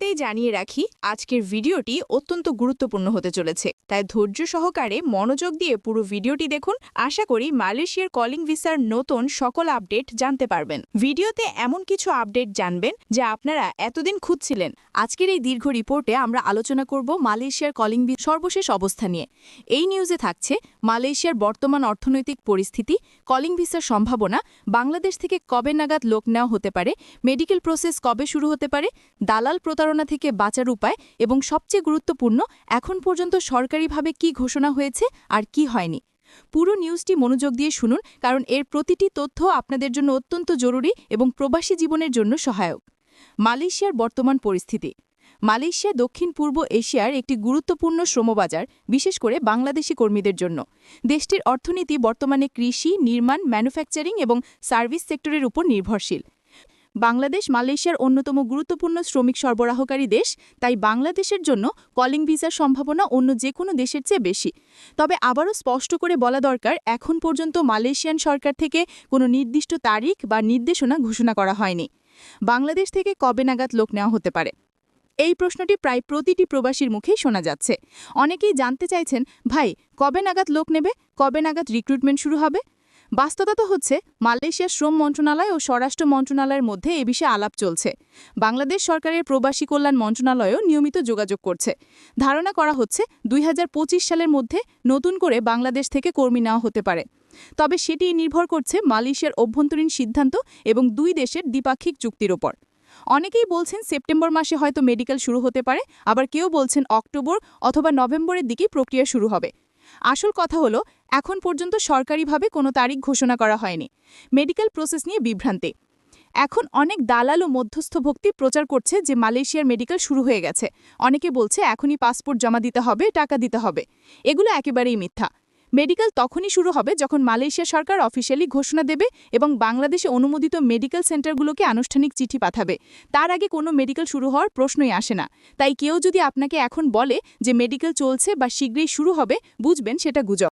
শুরুতেই জানিয়ে রাখি আজকের ভিডিওটি অত্যন্ত গুরুত্বপূর্ণ হতে চলেছে, তাই ধৈর্য সহকারে মনোযোগ দিয়ে পুরো ভিডিওটি দেখুন। আশা করি মালয়েশিয়ার কলিং ভিসার নতুন সকল আপডেট জানতে পারবেন। ভিডিওতে এমন কিছু আপডেট জানবেন যা আপনারা এতদিন খুঁজছিলেন। আজকের এই দীর্ঘ রিপোর্টে আমরা আলোচনা করব মালয়েশিয়ার কলিং ভিসার সর্বশেষ অবস্থা নিয়ে। এই নিউজে থাকছে মালয়েশিয়ার বর্তমান অর্থনৈতিক পরিস্থিতি, কলিং ভিসার সম্ভাবনা, বাংলাদেশ থেকে কবে নাগাদ লোক নেওয়া হতে পারে, মেডিকেল প্রসেস কবে শুরু হতে পারে, দালাল প্রতারণা থেকে বাঁচার উপায় এবং সবচেয়ে গুরুত্বপূর্ণ এখন পর্যন্ত সরকারিভাবে কি ঘোষণা হয়েছে আর কি হয়নি। পুরো নিউজটি মনোযোগ দিয়ে শুনুন, কারণ এর প্রতিটি তথ্য আপনাদের জন্য অত্যন্ত জরুরি এবং প্রবাসী জীবনের জন্য সহায়ক। মালয়েশিয়ার বর্তমান পরিস্থিতি। মালয়েশিয়া দক্ষিণ পূর্ব এশিয়ার একটি গুরুত্বপূর্ণ শ্রমবাজার, বিশেষ করে বাংলাদেশি কর্মীদের জন্য। দেশটির অর্থনীতি বর্তমানে কৃষি, নির্মাণ, ম্যানুফ্যাকচারিং এবং সার্ভিস সেক্টরের উপর নির্ভরশীল। বাংলাদেশ মালয়েশিয়ার অন্যতম গুরুত্বপূর্ণ শ্রমিক সরবরাহকারী দেশ, তাই বাংলাদেশের জন্য কলিং ভিসার সম্ভাবনা অন্য যে কোনো দেশের চেয়ে বেশি। তবে আবারও স্পষ্ট করে বলা দরকার, এখন পর্যন্ত মালয়েশিয়ান সরকার থেকে কোনো নির্দিষ্ট তারিখ বা নির্দেশনা ঘোষণা করা হয়নি। বাংলাদেশ থেকে কবে নাগাদ লোক নেওয়া হতে পারে? এই প্রশ্নটি প্রায় প্রতিটি প্রবাসীর মুখেই শোনা যাচ্ছে। অনেকেই জানতে চাইছেন, ভাই, কবে নাগাদ লোক নেবে, কবে নাগাদ রিক্রুটমেন্ট শুরু হবে? বাস্তবতা তো হচ্ছে, মালয়েশিয়ার শ্রম মন্ত্রণালয় ও স্বরাষ্ট্র মন্ত্রণালয়ের মধ্যে এ বিষয়ে আলাপ চলছে। বাংলাদেশ সরকারের প্রবাসী কল্যাণ মন্ত্রণালয়ও নিয়মিত যোগাযোগ করছে। ধারণা করা হচ্ছে 2025 সালের মধ্যে নতুন করে বাংলাদেশ থেকে কর্মী নেওয়া হতে পারে। তবে সেটি নির্ভর করছে মালয়েশিয়ার অভ্যন্তরীণ সিদ্ধান্ত এবং দুই দেশের দ্বিপাক্ষিক চুক্তির ওপর। অনেকেই বলছেন সেপ্টেম্বর মাসে হয়তো মেডিকেল শুরু হতে পারে, আবার কেউ বলছেন অক্টোবর অথবা নভেম্বরের দিকে প্রক্রিয়া শুরু হবে। আসল কথা হলো, এখন পর্যন্ত সরকারিভাবে কোনো তারিখ ঘোষণা করা হয়নি। মেডিকেল প্রসেস নিয়ে বিভ্রান্তি। এখন অনেক দালাল ও মধ্যস্থ ভক্তি প্রচার করছে যে মালয়েশিয়ার মেডিকেল শুরু হয়ে গেছে। অনেকে বলছে এখনই পাসপোর্ট জমা দিতে হবে, টাকা দিতে হবে। এগুলো একেবারেই মিথ্যা। মেডিকেল তখনই শুরু হবে যখন মালয়েশিয়া সরকার অফিসিয়ালি ঘোষণা দেবে এবং বাংলাদেশে অনুমোদিত মেডিকেল সেন্টারগুলোকে আনুষ্ঠানিক চিঠি পাঠাবে। তার আগে কোনো মেডিকেল শুরু হওয়ার প্রশ্নই আসে না। তাই কেউ যদি আপনাকে এখন বলে যে মেডিকেল চলছে বা শীঘ্রই শুরু হবে, বুঝবেন সেটা গুজব।